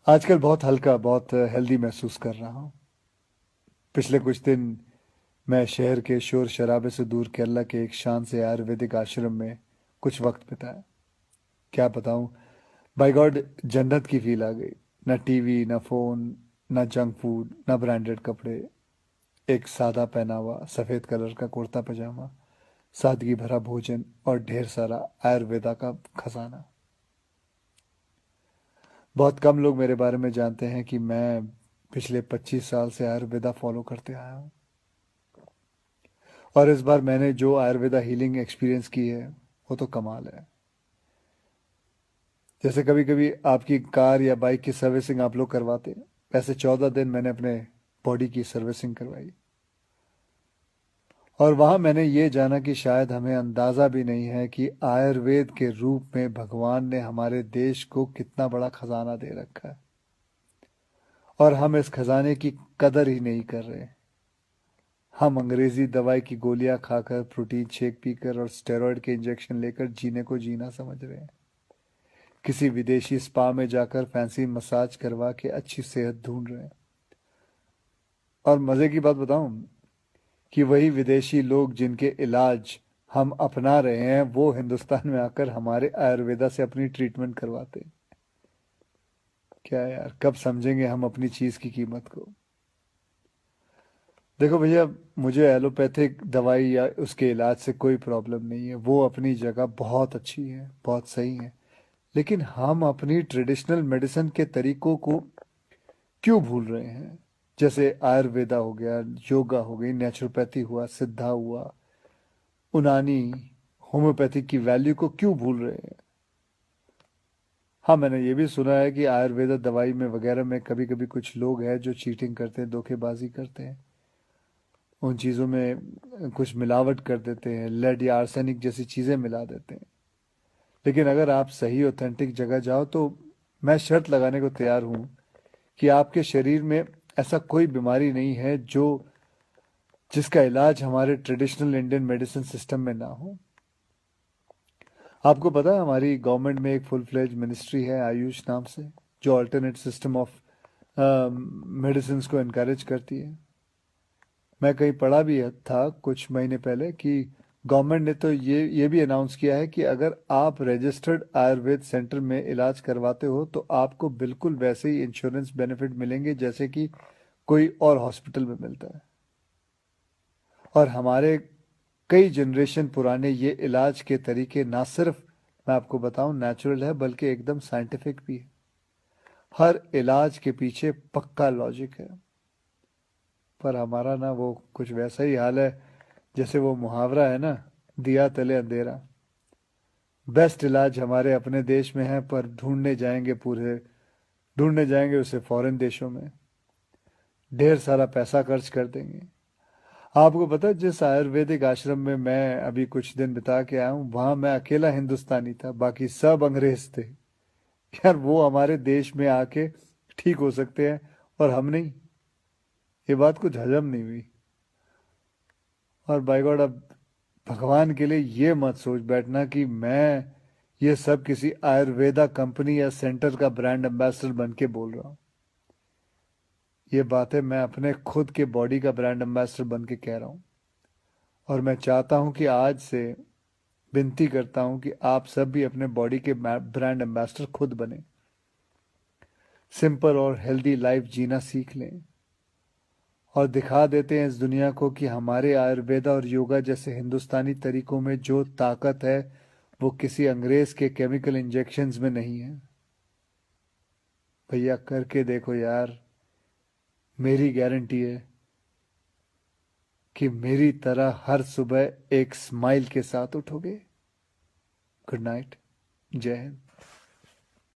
आजकल बहुत हल्का, बहुत हेल्दी महसूस कर रहा हूँ। पिछले कुछ दिन मैं शहर के शोर शराबे से दूर केरला के एक शांत से आयुर्वेदिक आश्रम में कुछ वक्त बिताया। क्या बताऊँ, बाय गॉड, जन्नत की फील आ गई। ना टीवी, ना फोन, ना जंक फूड, ना ब्रांडेड कपड़े। एक सादा पहनावा, सफेद कलर का कुर्ता पजामा, सादगी भरा भोजन और ढेर सारा आयुर्वेदा का खजाना। बहुत कम लोग मेरे बारे में जानते हैं कि मैं पिछले 25 साल से आयुर्वेदा फॉलो करते आया हूँ। और इस बार मैंने जो आयुर्वेदा हीलिंग एक्सपीरियंस की है वो तो कमाल है। जैसे कभी कभी आपकी कार या बाइक की सर्विसिंग आप लोग करवाते हैं, वैसे 14 दिन मैंने अपने बॉडी की सर्विसिंग करवाई। और वहां मैंने ये जाना कि शायद हमें अंदाजा भी नहीं है कि आयुर्वेद के रूप में भगवान ने हमारे देश को कितना बड़ा खजाना दे रखा है, और हम इस खजाने की कदर ही नहीं कर रहे। हम अंग्रेजी दवाई की गोलियां खाकर, प्रोटीन शेक पीकर और स्टेरॉइड के इंजेक्शन लेकर जीने को जीना समझ रहे हैं। किसी विदेशी स्पा में जाकर फैंसी मसाज करवा के अच्छी सेहत ढूंढ रहे हैं। और मजे की बात बताऊं, कि वही विदेशी लोग जिनके इलाज हम अपना रहे हैं वो हिंदुस्तान में आकर हमारे आयुर्वेदा से अपनी ट्रीटमेंट करवाते हैं। क्या यार, कब समझेंगे हम अपनी चीज की कीमत को। देखो भैया, मुझे एलोपैथिक दवाई या उसके इलाज से कोई प्रॉब्लम नहीं है, वो अपनी जगह बहुत अच्छी है, बहुत सही है। लेकिन हम अपनी ट्रेडिशनल मेडिसिन के तरीकों को क्यों भूल रहे हैं? जैसे आयुर्वेदा हो गया, योगा हो गई, नेचुरोपैथी हुआ, सिद्धा हुआ, उनानी, होम्योपैथिक की वैल्यू को क्यों भूल रहे हैं? हाँ, मैंने ये भी सुना है कि आयुर्वेदा दवाई में वगैरह में कभी कभी कुछ लोग हैं जो चीटिंग करते हैं, धोखेबाजी करते हैं। उन चीज़ों में कुछ मिलावट कर देते हैं, लेड या आर्सेनिक जैसी चीज़ें मिला देते हैं। लेकिन अगर आप सही ऑथेंटिक जगह जाओ तो मैं शर्त लगाने को तैयार हूँ कि आपके शरीर में ऐसा कोई बीमारी नहीं है जो जिसका इलाज हमारे ट्रेडिशनल इंडियन मेडिसिन सिस्टम में ना हो। आपको पता है हमारी गवर्नमेंट में एक फुल फ्लेज मिनिस्ट्री है आयुष नाम से, जो अल्टरनेट सिस्टम ऑफ मेडिसिन को इनकरेज करती है। मैं कहीं पढ़ा भी था कुछ महीने पहले कि गवर्नमेंट ने तो ये भी अनाउंस किया है कि अगर आप रजिस्टर्ड आयुर्वेद सेंटर में इलाज करवाते हो तो आपको बिल्कुल वैसे ही इंश्योरेंस बेनिफिट मिलेंगे जैसे कि कोई और हॉस्पिटल में मिलता है। और हमारे कई जनरेशन पुराने ये इलाज के तरीके ना सिर्फ, मैं आपको बताऊं, नेचुरल है बल्कि एकदम साइंटिफिक भी है। हर इलाज के पीछे पक्का लॉजिक है। पर हमारा ना वो कुछ वैसा ही हाल है, जैसे वो मुहावरा है ना, दिया तले अंधेरा। बेस्ट इलाज हमारे अपने देश में है पर ढूंढने जाएंगे उसे फॉरेन देशों में। ढेर सारा पैसा खर्च कर देंगे। आपको पता है जिस आयुर्वेदिक आश्रम में मैं अभी कुछ दिन बिता के आया हूँ, वहां मैं अकेला हिंदुस्तानी था, बाकी सब अंग्रेज थे। यार, वो हमारे देश में आके ठीक हो सकते हैं और हम नहीं। ये बात कुछ हजम नहीं हुई। और बाय गॉड, अब भगवान के लिए ये मत सोच बैठना कि मैं ये सब किसी आयुर्वेदा कंपनी या सेंटर का ब्रांड एम्बेसडर बन के बोल रहा हूँ। ये बातें मैं अपने खुद के बॉडी का ब्रांड एम्बेसडर बन के कह रहा हूँ। और मैं चाहता हूँ कि आज से विनती करता हूँ कि आप सब भी अपने बॉडी के ब्रांड एम्बेसडर खुद बने। सिंपल और हेल्दी लाइफ जीना सीख लें और दिखा देते हैं इस दुनिया को कि हमारे आयुर्वेदा और योगा जैसे हिंदुस्तानी तरीकों में जो ताकत है वो किसी अंग्रेज के केमिकल इंजेक्शंस में नहीं है। भैया, करके देखो यार। मेरी गारंटी है कि मेरी तरह हर सुबह एक स्माइल के साथ उठोगे। Good night. जय हिंद।